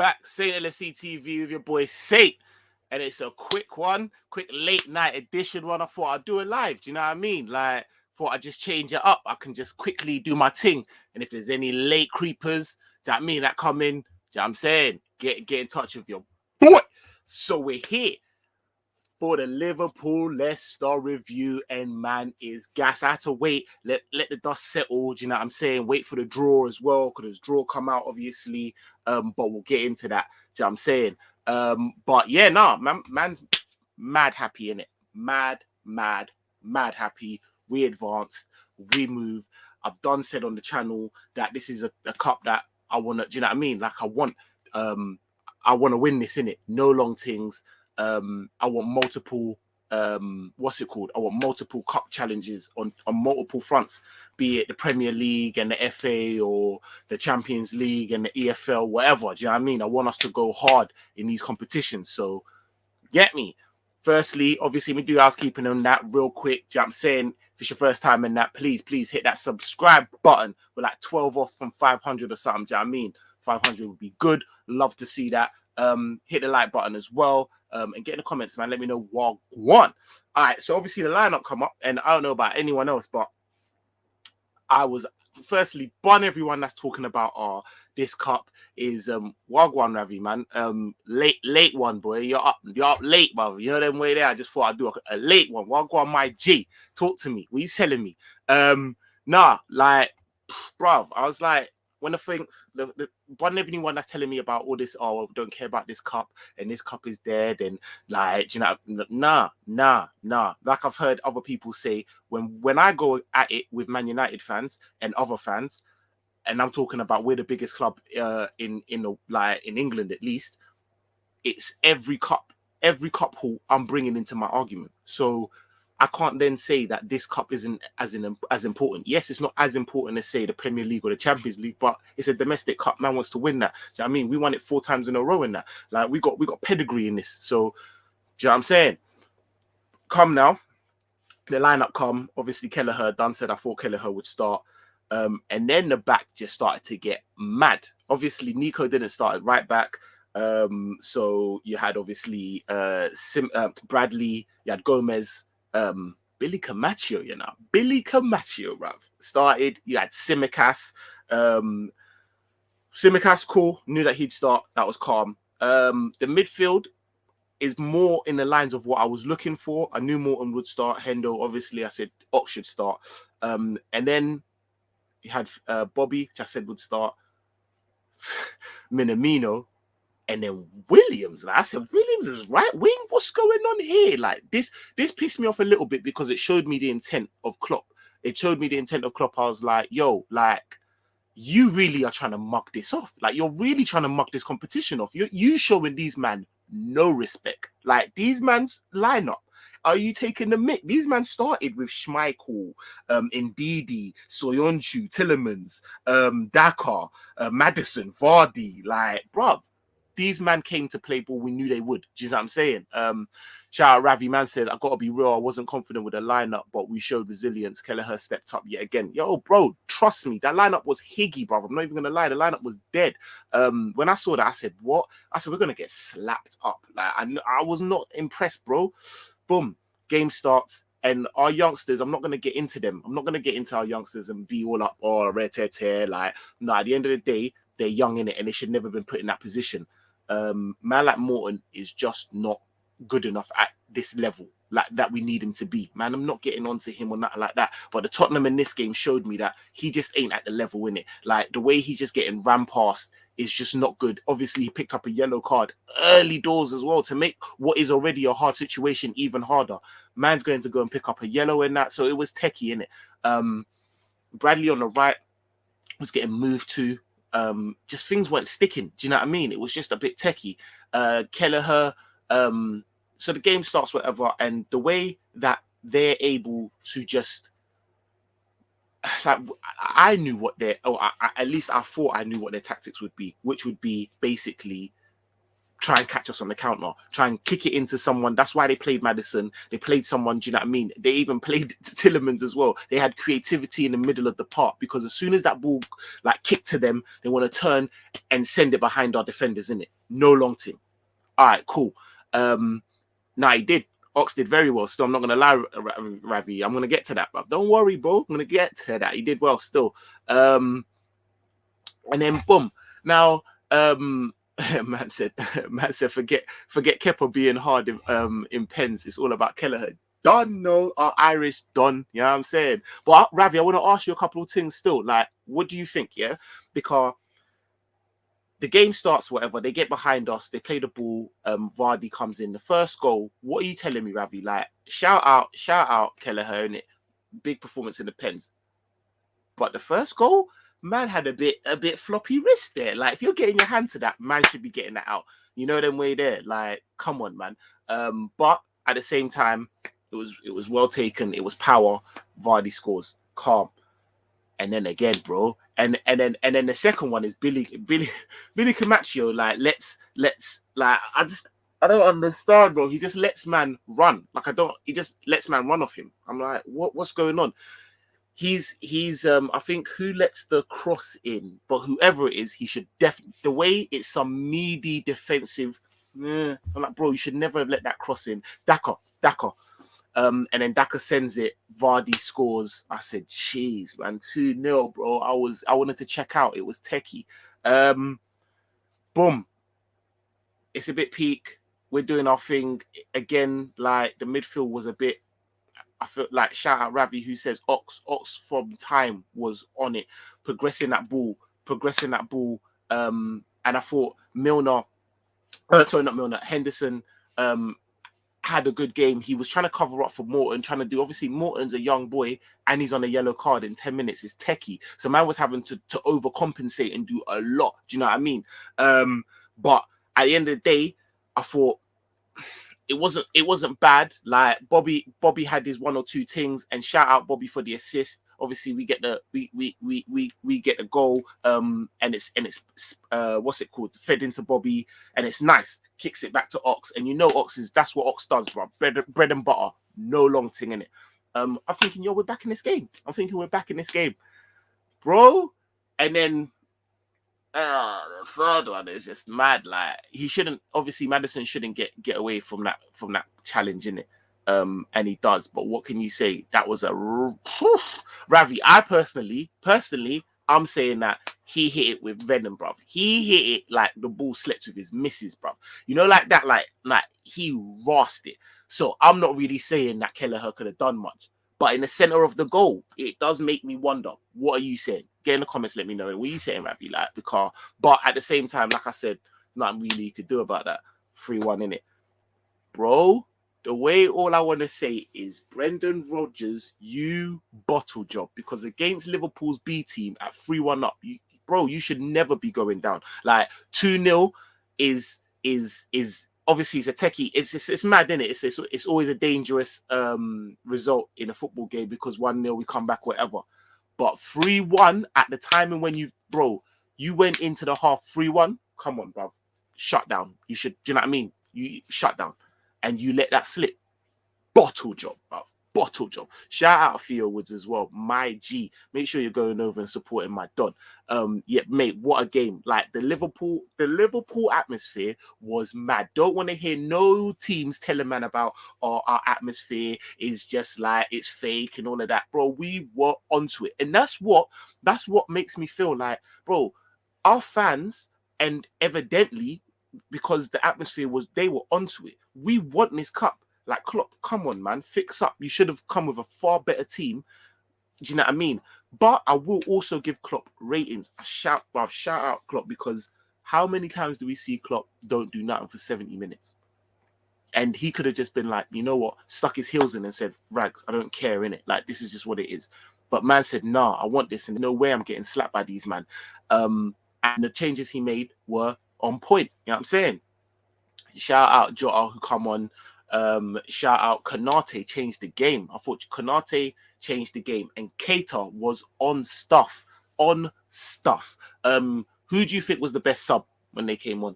back, Saint LFCTV with your boy Saint. And it's a quick one, quick late night edition one. I thought I'd do it live. Do you know what I mean? Like, thought I'd just change it up. I can just quickly do my thing. And if there's any late creepers, do you know what I mean, that come in, do you know what I'm saying? Get in touch with your boy. So we're here for the Liverpool Leicester review, and man is gas. I had to wait, let the dust settle. Do you know what I'm saying? Wait for the draw as well, because there's draw come out obviously. But we'll get into that. Do you know what I'm saying? But yeah, man's mad happy in it. Mad happy. We advanced, we move. I've done said on the channel that this is a cup that I want to, do you know what I mean? Like I want to win this in it. No long things. I want multiple what's it called? I want multiple cup challenges on multiple fronts, be it the Premier League and the FA or the Champions League and the EFL, whatever. Do you know what I mean? I want us to go hard in these competitions. So get me. Firstly, obviously, we do housekeeping on that real quick. Do you know what I'm saying? If it's your first time in that, please hit that subscribe button. We're like 12 off from 500 or something. Do you know what I mean? 500 would be good. Love to see that. Hit the like button as well. And get in the comments, man. Let me know what won. All right, so obviously the lineup come up, and I don't know about anyone else, but I was firstly bun everyone that's talking about this cup is Wagwan Ravi, man. Late one, boy. You're up late, brother. You know them way there. I just thought I'd do a late one. Wagwan, my G. Talk to me. What are you telling me? Nah, like, bruv, I was like, when I think the one everyone that's telling me about all this, oh, don't care about this cup and this cup is dead, and like, you know, nah. Like I've heard other people say, when I go at it with Man United fans and other fans, and I'm talking about we're the biggest club in England at least, it's every cup haul I'm bringing into my argument. So I can't then say that this cup isn't as important. Yes, it's not as important as, say, the Premier League or the Champions League, but it's a domestic cup. Man wants to win that. Do you know what I mean? We won it 4 times in a row in that. Like, we got pedigree in this. So, do you know what I'm saying? Come now. The lineup come. Obviously, Kelleher done said I thought Kelleher would start. And then the back just started to get mad. Obviously, Nico didn't start at right back. So you had obviously Bradley, you had Gomez, Billy Camacho, bruv, started. You had Tsimikas. Tsimikas, cool. Knew that he'd start. That was calm. The midfield is more in the lines of what I was looking for. I knew Morton would start. Hendo, obviously, I said Ox should start. And then you had Bobby, which I said would start. Minamino. And then Williams, like I said, Williams is right wing. What's going on here? Like this pissed me off a little bit because it showed me the intent of Klopp. I was like, yo, like, you really are trying to mug this off. Like, you're really trying to mug this competition off. You showing these man no respect. Like, these man's lineup. Are you taking the mick? These men started with Schmeichel, Ndidi, Soyuncu, Tillemans, Dakar, Madison, Vardy. Like, bruv, these men came to play ball. We knew they would. Do you know what I'm saying? Shout out Ravi, man said, I got to be real. I wasn't confident with the lineup, but we showed resilience. Kelleher stepped up yet again. Yo, bro, trust me. That lineup was higgy, bro. I'm not even going to lie. The lineup was dead. When I saw that, I said, what? I said, we're going to get slapped up. Like, I was not impressed, bro. Boom. Game starts. And our youngsters, I'm not going to get into them. I'm not going to get into our youngsters and be all up, like, no, at the end of the day, they're young in it and they should never been put in that position. Man like Morton is just not good enough at this level, like that we need him to be. Man, I'm not getting onto him or nothing like that. But the Tottenham in this game showed me that he just ain't at the level in it. Like, the way he's just getting ran past is just not good. Obviously, he picked up a yellow card early doors as well to make what is already a hard situation even harder. Man's going to go and pick up a yellow in that. So it was techie in it. Bradley on the right was getting moved to. Just things weren't sticking. Do you know what I mean? It was just a bit techie. Kelleher, so the game starts, whatever, and the way that they're able to just, like, I knew what at least I thought I knew what their tactics would be, which would be basically try and catch us on the counter, try and kick it into someone. That's why they played Maddison. They played someone, do you know what I mean? They even played Tillemans as well. They had creativity in the middle of the park, because as soon as that ball like kicked to them, they want to turn and send it behind our defenders, innit? No long thing. All right, cool. He did. Ox did very well. Still, I'm not going to lie, Ravi. I'm going to get to that, bro. Don't worry, bro. I'm going to get to that. He did well still. And then, boom. Now, man said, forget Kepa being hard in pens. It's all about Kelleher. Done, no, our Irish done. You know what I'm saying? But Ravi, I want to ask you a couple of things still. Like, what do you think? Yeah, because the game starts, whatever, they get behind us, they play the ball, Vardy comes in. The first goal, what are you telling me, Ravi? Like, shout out Kelleher, innit? Big performance in the pens. But the first goal, man had a bit floppy wrist there. Like, if you're getting your hand to that, man should be getting that out. You know them way there. Like, come on, man. But at the same time, it was well taken. It was power. Vardy scores. Calm. And then again, bro. And then the second one is Billy Camacho. Like, let's like, I don't understand, bro. He just lets man run. Like, he just lets man run off him. I'm like, what's going on? He's I think who lets the cross in, but whoever it is, he should definitely, the way it's some needy defensive. I'm like, bro, you should never have let that cross in. Daka. And then Daka sends it. Vardy scores. I said, "Jeez, man, 2-0, bro." I wanted to check out. It was techie. Boom. It's a bit peak. We're doing our thing again. Like, the midfield was a bit. I feel like, shout out Ravi who says Ox from time was on it, progressing that ball. And I thought Henderson had a good game. He was trying to cover up for Morton, trying to do, obviously Morton's a young boy and he's on a yellow card in 10 minutes. It's techie. So man was having to overcompensate and do a lot. Do you know what I mean? But at the end of the day, I thought it wasn't bad. Like, Bobby had his one or two things, and shout out Bobby for the assist. Obviously, we get we get the goal, and it's what's it called? Fed into Bobby, and it's nice. Kicks it back to Ox, and you know that's what Ox does, bro. Bread and butter, no long thing in it. I'm thinking, we're back in this game. Bro. And then the third one is just mad. Like, he shouldn't. Obviously, Maddison shouldn't get away from that challenge, innit? And he does. But what can you say? That was a Ravi. I personally, I'm saying that he hit it with venom, bruv. He hit it like the ball slept with his missus, bruv. You know, like that, like he rossed it. So I'm not really saying that Kelleher could have done much. But in the center of the goal, it does make me wonder. What are you saying? Get in the comments, let me know. What are you saying, Ravi? Like, the car. But at the same time, like I said, there's nothing really you could do about that. 3-1 in it. Bro, the way all I want to say is, Brendan Rodgers, you bottle job. Because against Liverpool's B team at 3-1 up, you should never be going down. Like, 2-0 is obviously, it's a techie. It's mad, isn't it? It's always a dangerous result in a football game, because 1-0 we come back, whatever. But 3-1 at the time, and when you went into the half 3-1. Come on, bro. Shut down. You should. Do you know what I mean? You shut down, and you let that slip. Bottle job, bro. Bottle job. Shout out Theo Woods as well. My G. Make sure you're going over and supporting my Don. Yeah, mate, what a game. Like, the Liverpool atmosphere was mad. Don't want to hear no teams telling man about, our atmosphere is just like, it's fake and all of that. Bro, we were onto it. And that's what makes me feel like, bro, our fans, and evidently, because the atmosphere they were onto it. We want this cup. Like, Klopp, come on, man, fix up. You should have come with a far better team. Do you know what I mean? But I will also give Klopp ratings. Shout out Klopp, because how many times do we see Klopp don't do nothing for 70 minutes? And he could have just been like, you know what, stuck his heels in and said, Rags, I don't care, innit? Like, this is just what it is. But man said, nah, I want this, and no way I'm getting slapped by these man. And the changes he made were on point. You know what I'm saying? Shout out Jota, who come on. Shout out Konate, changed the game. I thought Konate changed the game, and Keita was on stuff. Who do you think was the best sub when they came on?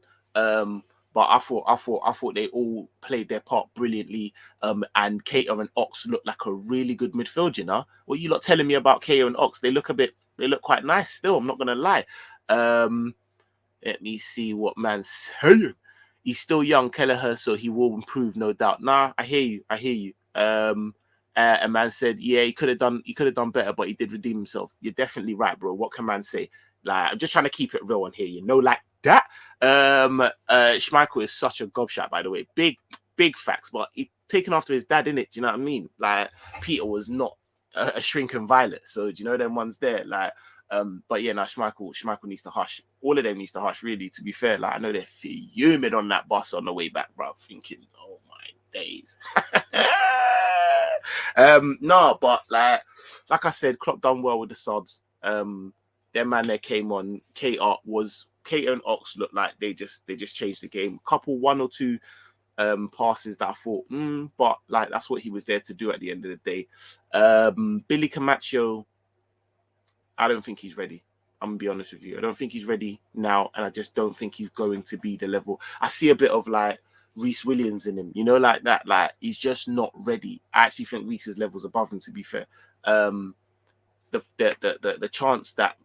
But I thought they all played their part brilliantly. And Cater and Ox look like a really good midfield. You know what you lot telling me about Cater and Ox? They look quite nice still. I'm not gonna lie. Let me see what man's saying. He's still young, Kelleher, so he will improve, no doubt. Nah, I hear you. A man said, yeah, he could have done better, but he did redeem himself. You're definitely right, bro. What can man say? Like, I'm just trying to keep it real on here, like that. Schmeichel is such a gobshite, by the way. Big facts, but he taken after his dad, innit? Do you know what I mean? Like, Peter was not a shrinking violet, so do you know them ones there? Like, but yeah, now Schmeichel needs to hush. All of them needs to hush, really, to be fair. Like, I know they're fuming on that bus on the way back, bro, thinking, oh my days. No, but like I said, Klopp done well with the subs. Their man there came on. Cater and Ox looked like they just changed the game. Couple one or two passes that I thought, but like that's what he was there to do at the end of the day. Billy Camacho, I don't think he's ready. I'm gonna be honest with you. I don't think he's ready now, and I just don't think he's going to be the level. I see a bit of like Reece Williams in him, like that. Like he's just not ready. I actually think Reece's level's above him, to be fair. The chance that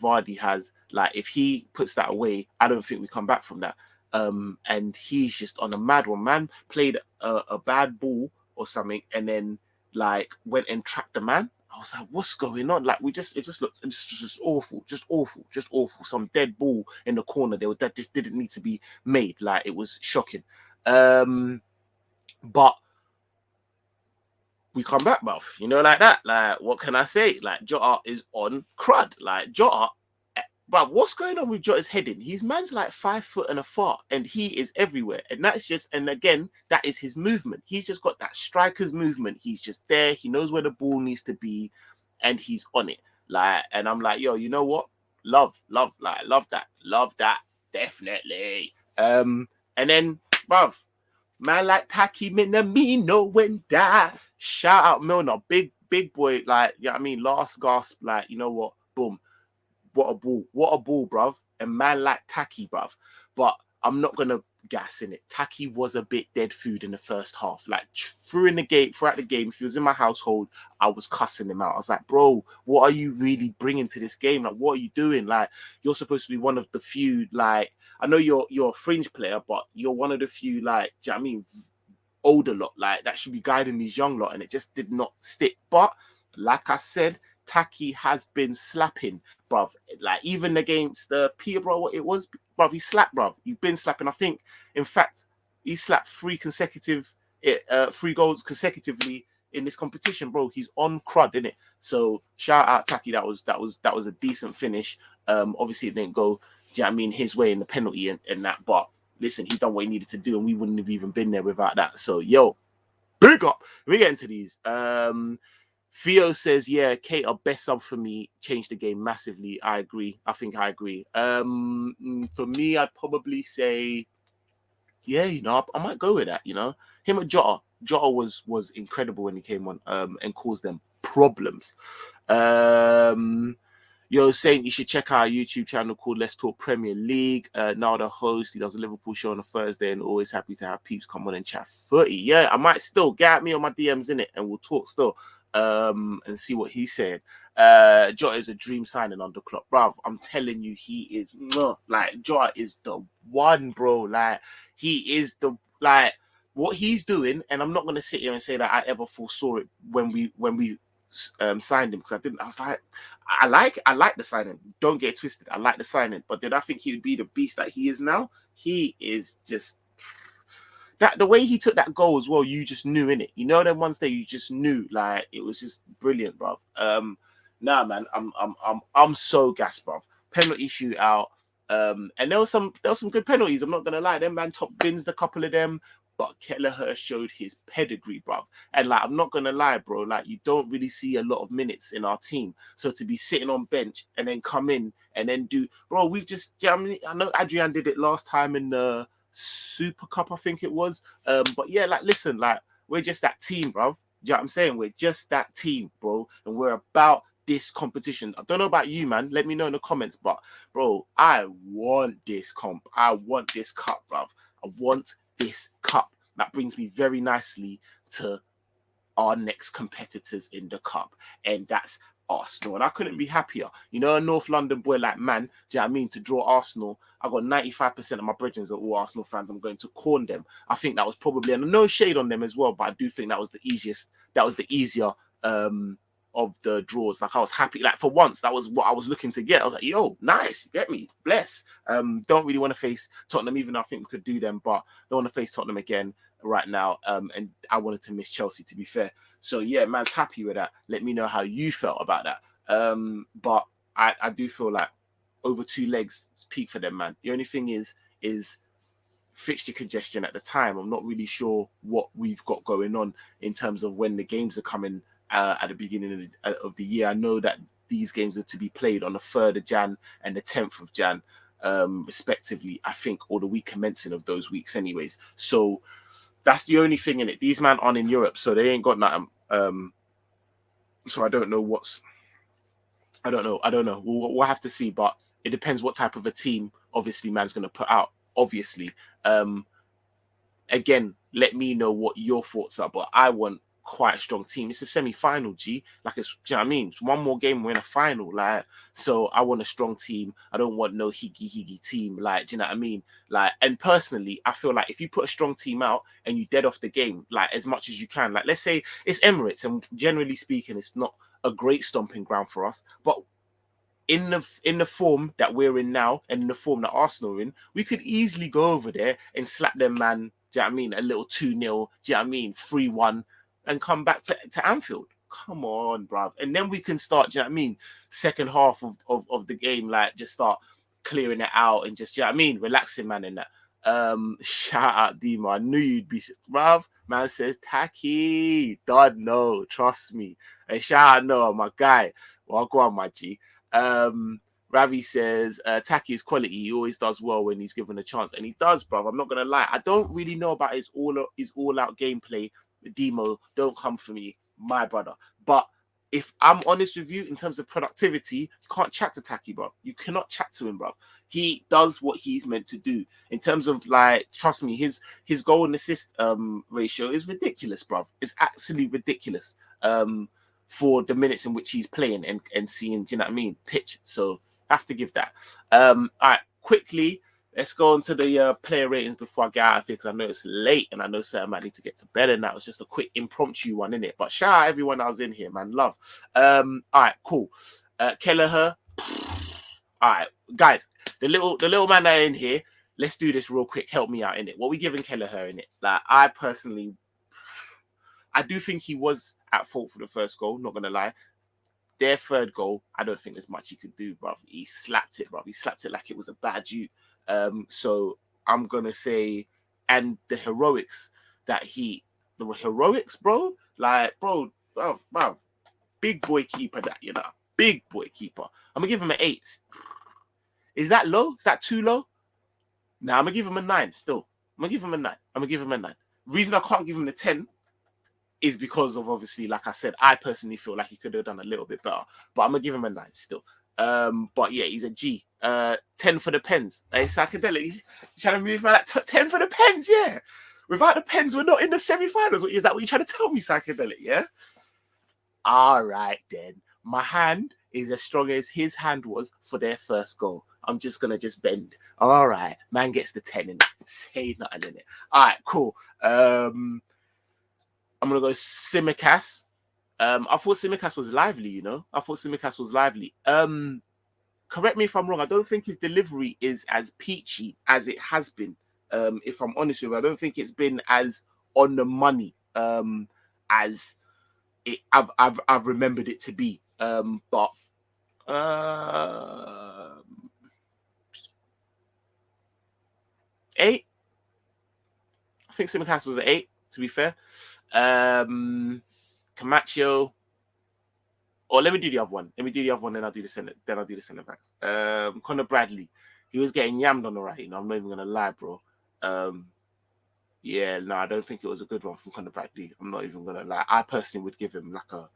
Vardy has, like if he puts that away, I don't think we come back from that. And he's just on a mad one. Man played a bad ball or something, and then like went and tracked the man. I was like, what's going on? Like it just looked just awful. Some dead ball in the corner there that just didn't need to be made. Like it was shocking. But we come back, bruv. Like that. Like, what can I say? Like, Jota is on crud. Like, Jota, bruv, what's going on with Jota's heading? His man's like 5 foot and a fart, and he is everywhere. And again, that is his movement. He's just got that striker's movement. He's just there. He knows where the ball needs to be, and he's on it. Like, and I'm like, yo, you know what? Love that. Definitely. And then, bruv, man like Taki Minamino went die. Shout out Milner, big boy, like, you know what I mean? Last gasp, like, you know what? Boom. What a ball, bruv. And man like Taki, bruv. But I'm not gonna gas in it. Taki was a bit dead food in the first half. Like throughout the game, if he was in my household, I was cussing him out. I was like, bro, what are you really bringing to this game? Like, what are you doing? Like, you're supposed to be one of the few, like, I know you're a fringe player, but you're one of the few, like, do you know what I mean, older lot, like, that should be guiding these young lot, and it just did not stick. But, like I said, Taki has been slapping, bruv. Like, even against the Peterborough, what it was, bruv, he slapped, bruv. He's been slapping. I think, in fact, he slapped 3 goals consecutively in this competition, bro. He's on crud, innit? So, shout out Taki. That was a decent finish. Obviously, it didn't go, do you know what I mean, his way in the penalty and that, but listen, he done what he needed to do, and we wouldn't have even been there without that. So, yo, big up. We get into these. Theo says, yeah, Kate, our best sub for me, changed the game massively. I agree. I think I agree. For me, I'd probably say, yeah, I might go with that, Him and Jota. Jota was incredible when he came on and caused them problems. Yo, saying you should check out our YouTube channel called Let's Talk Premier League. Now the host, he does a Liverpool show on a Thursday, and always happy to have peeps come on and chat footy. Yeah, I might still get at me on my DMs in it, and we'll talk still and see what he's saying. Jota is a dream signing under Klopp, bruv. I'm telling you, he is like Jota is the one, bro. Like he is the what he's doing, and I'm not gonna sit here and say that I ever foresaw it when we signed him, because I didn't. I was like, I like the signing. Don't get it twisted. I like the signing, but did I think he would be the beast that he is now? He is just that. The way he took that goal as well, you just knew in it. Them ones that you just knew, like it was just brilliant, bro. Nah, man, I'm so gassed, bro. Penalty shootout. And there was some good penalties. I'm not gonna lie. Them man top bins a couple of them. But Kelleher showed his pedigree, bruv. And like, I'm not gonna lie, bro. Like, you don't really see a lot of minutes in our team. So to be sitting on bench and then come in and then do, bro, we've just, I know Adrian did it last time in the Super Cup, I think it was. But yeah, like, listen, like, we're just that team, bruv. You know what I'm saying? We're just that team, bro. And we're about this competition. I don't know about you, man. Let me know in the comments. But, bro, I want this comp. I want this cup, bruv. I want this cup. That brings me very nicely to our next competitors in the cup, and that's Arsenal. And I couldn't be happier. You know, a North London boy like man, do you know what I mean? To draw Arsenal, I got 95% of my brethren are all Arsenal fans. I'm going to corn them. I think that was probably, and no shade on them as well, but I do think that was the easiest, that was the easier of the draws. Like I was happy, like for once, that was what I was looking to get. I was like, yo, nice, you get me, bless. Don't really want to face Tottenham, even though I think we could do them, but don't want to face Tottenham again right now. And I wanted to miss Chelsea, to be fair. So yeah, man's happy with that. Let me know how you felt about that. But I do feel like over 2 legs is peak for them, man. The only thing is fixture congestion at the time. I'm not really sure what we've got going on in terms of when the games are coming at the beginning of the year. I know that these games are to be played on the 3rd of Jan and the 10th of Jan, respectively, I think, or the week commencing of those weeks anyways. So that's the only thing in it. These men aren't in Europe, so they ain't got nothing. So I don't know I don't know. We'll have to see, but it depends what type of a team, obviously, man's going to put out, obviously. Again, let me know what your thoughts are, but I want quite a strong team. It's a semi-final, G. Like, it's, do you know what I mean? It's one more game, we're in a final. Like, so I want a strong team. I don't want no higgy team. Like, do you know what I mean? Like, and personally, I feel like if you put a strong team out and you dead off the game, like as much as you can, like let's say it's Emirates, and generally speaking, it's not a great stomping ground for us, but in the form that we're in now and in the form that Arsenal are in, we could easily go over there and slap them, man. Do you know what I mean? A little 2-0, do you know what I mean? 3-1, and come back to Anfield. Come on, bruv. And then we can start, do you know what I mean? Second half of the game, like just start clearing it out and just, do you know what I mean? Relaxing, man, in that. Shout out Dima. I knew you'd be, bruv. Man says, Taki. God, no, trust me. And shout out Noah, my guy. Well, I'll go on, my G. Ravi says Taki is quality. He always does well when he's given a chance, and he does, bro. I'm not gonna lie. I don't really know about his all-out gameplay. Demo, don't come for me, my brother. But if I'm honest with you, in terms of productivity, you can't chat to Taki, bro. You cannot chat to him, bro. He does what he's meant to do. In terms of, like, trust me, his goal and assist ratio is ridiculous, bro. It's absolutely ridiculous. For the minutes in which he's playing and seeing, do you know what I mean, pitch. So have to give that. All right, quickly, let's go on to the player ratings before I get out of here, because I know it's late and I know certain might need to get to bed, and that was just a quick impromptu one, innit? But shout out everyone that was in here, man. Love. All right, cool. Kelleher. All right, guys, the little man that in here, let's do this real quick. Help me out, innit? What we giving Kelleher, innit? Like, I do think he was at fault for the first goal, not going to lie. Their third goal, I don't think there's much he could do, bruv. He slapped it, bruv. He slapped it like it was a bad dude. So I'm going to say, and the heroics, bro, like, bruv, big boy keeper that, you know, big boy keeper. I'm going to give him an 8. Is that low? Is that too low? Nah, I'm going to give him a 9 still. I'm going to give him a 9. Reason I can't give him a 10 is because of, obviously, like I said, I personally feel like he could have done a little bit better, but I'm gonna give him a 9 still. But yeah, he's a G. 10 for the pens. Hey, psychedelic. He's trying to move like 10 for the pens, yeah. Without the pens, we're not in the semi-finals. Is that what you're trying to tell me, psychedelic? Yeah. All right then. My hand is as strong as his hand was for their first goal. I'm just gonna bend. All right, man gets the 10 in it. Say nothing in it. All right, cool. I'm going to go Simicast. I thought Simicast was lively, you know. Correct me if I'm wrong. I don't think his delivery is as peachy as it has been. If I'm honest with you, I don't think it's been as on the money as I've remembered it to be. But 8. I think Simicast was an 8, to be fair. Camacho, or let me do the other one. Then I'll do the center. Backs. Conor Bradley, he was getting yammed on the right. You know, I'm not even gonna lie, bro. Yeah, no, I don't think it was a good one from Conor Bradley. I'm not even gonna lie. I personally would give him like a.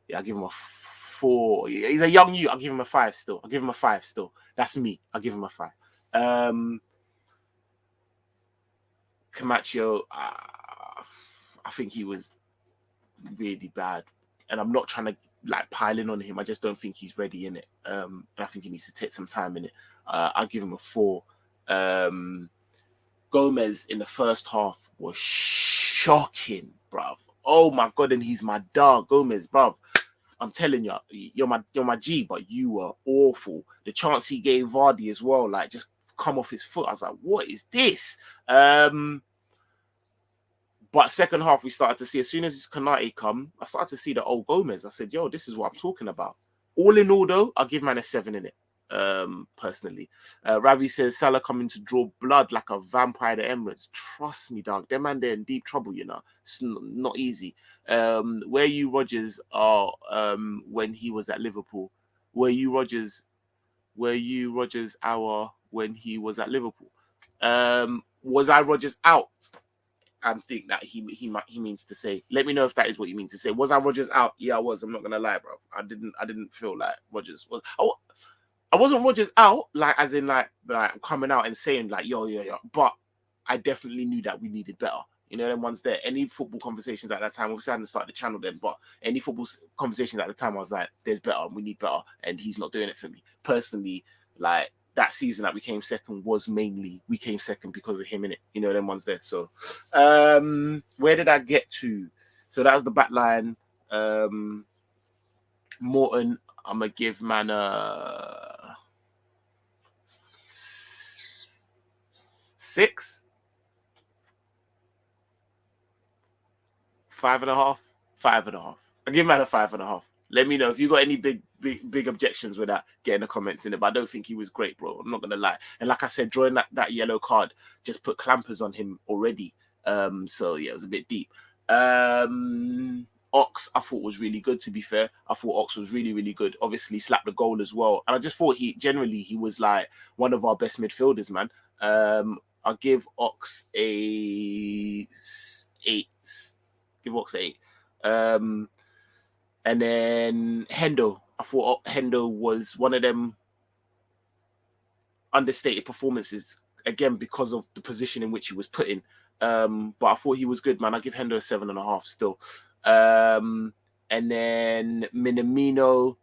Yeah, I give him a 4. He's a young you. I'll give him a 5 still. I'll give him a 5 still. That's me. I'll give him a 5. Camacho, I think he was really bad. And I'm not trying to like pile in on him. I just don't think he's ready in it. And I think he needs to take some time in it. I'll give him a 4. Gomez in the first half was shocking, bruv. Oh my God, and he's my dog, Gomez, bruv. I'm telling you, you're my G, but you were awful. The chance he gave Vardy as well, like just come off his foot. I was like, what is this? But second half, we started to see, as soon as Konate come, I started to see the old Gomez. I said, yo, this is what I'm talking about. All in all, though, I'll give man a 7 in it, personally. Ravi says, Salah coming to draw blood like a vampire at Emirates. Trust me, dog. Them man, they're in deep trouble, you know. It's not easy. Where you Rodgers are when he was at Liverpool? Were you Rodgers our when he was at Liverpool? Was I Rodgers out? I think that he means to say. Let me know if that is what you mean to say. Was I Rodgers out? Yeah, I was. I'm not gonna lie, bro. I didn't feel like Rodgers was. I wasn't Rodgers out, like as in like coming out and saying like yo. But I definitely knew that we needed better. You know, them ones there. Any football conversations at that time, obviously I hadn't started the channel then, but any football conversations at the time, I was like, there's better, we need better, and he's not doing it for me. Personally, like that season that we came second was mainly we came second because of him in it. You know, them ones there. So where did I get to? So that was the back line. Morton, I'm gonna give man a 6. 5.5. 5.5. I'll give man a 5.5. Let me know if you got any big objections with that. Get in the comments in it. But I don't think he was great, bro. I'm not gonna lie. And like I said, drawing that yellow card just put clampers on him already. So yeah, it was a bit deep. Ox, I thought was really good. To be fair, I thought Ox was really, really good. Obviously, slapped the goal as well, and I just thought he was like one of our best midfielders, man. I'll give Ox a 8. Give Ox a 8. And then Hendo, I thought Hendo was one of them understated performances again because of the position in which he was put in. But I thought he was good, man. I give Hendo a 7.5 still. And then Minamino,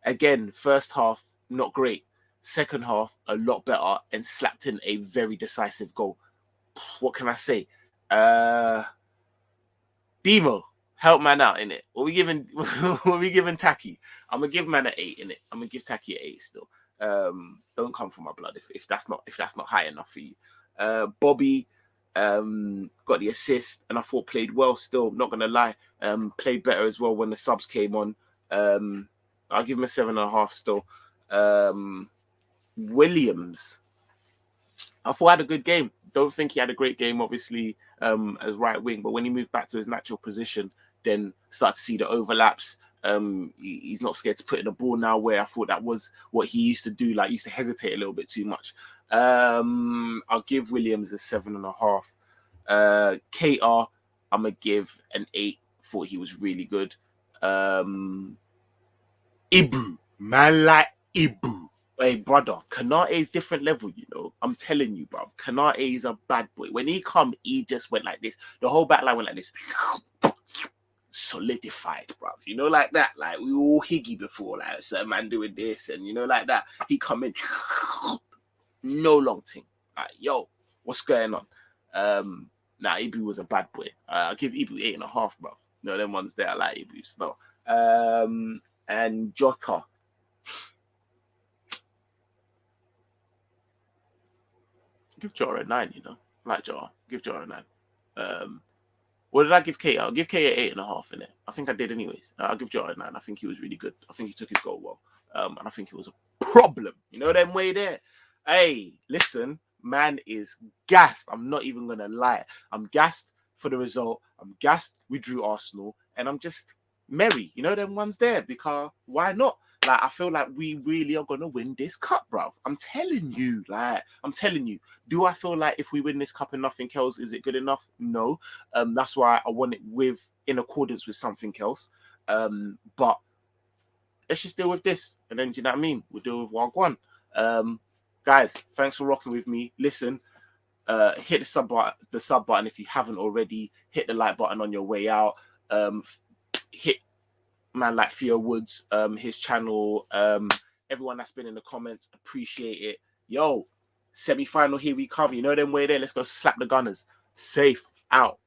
again, first half not great, second half a lot better, and slapped in a very decisive goal. What can I say? Demo, help man out in it. What we giving Taki? I'm gonna give man an 8 in it. I'm gonna give Taki an 8 still. Don't come for my blood if that's not high enough for you. Bobby got the assist and I thought played well still, not gonna lie. Played better as well when the subs came on. I'll give him a 7.5 still. Williams, I thought had a good game. Don't think he had a great game, obviously, as right wing, but when he moved back to his natural position, then start to see the overlaps. He's not scared to put in the ball now, where I thought that was what he used to do, like used to hesitate a little bit too much. I'll give Williams a 7.5. KR, I'm gonna give an 8. Thought he was really good. Ibu, man, like Ibu. Hey, brother, Konate is different level, you know. I'm telling you, bro. Konate is a bad boy. When he come, he just went like this. The whole back line went like this. Solidified, bro. You know, like that. Like, we were all higgy before, like, a certain man doing this, and, you know, like that. He come in, no long thing. Like, yo, what's going on? Nah, Ibu was a bad boy. I'll give Ibu 8.5, bro. You know, them ones there, I like Ibu still. And Jota. Give Jota a 9, you know. Like Jota. Give Jota a 9. What did I give K? I'll give K an 8.5 in it. I think I did anyways. I'll give Jota a 9. I think he was really good. I think he took his goal well. And I think it was a problem. You know them way there? Hey, listen, man is gassed. I'm not even going to lie. I'm gassed for the result. I'm gassed we drew Arsenal. And I'm just merry. You know them ones there? Because why not? Like, I feel like we really are going to win this cup, bruv. I'm telling you. Do I feel like if we win this cup and nothing else, is it good enough? No. That's why I want it in accordance with something else. But let's just deal with this, and then do you know what I mean? We'll deal with Wagwan. Guys, thanks for rocking with me. Listen, hit the sub button if you haven't already. Hit the like button on your way out. Hit man like Theo Woods, his channel. Everyone that's been in the comments, appreciate it. Yo, semi-final, here we come. You know them way there. Let's go slap the Gunners. Safe out.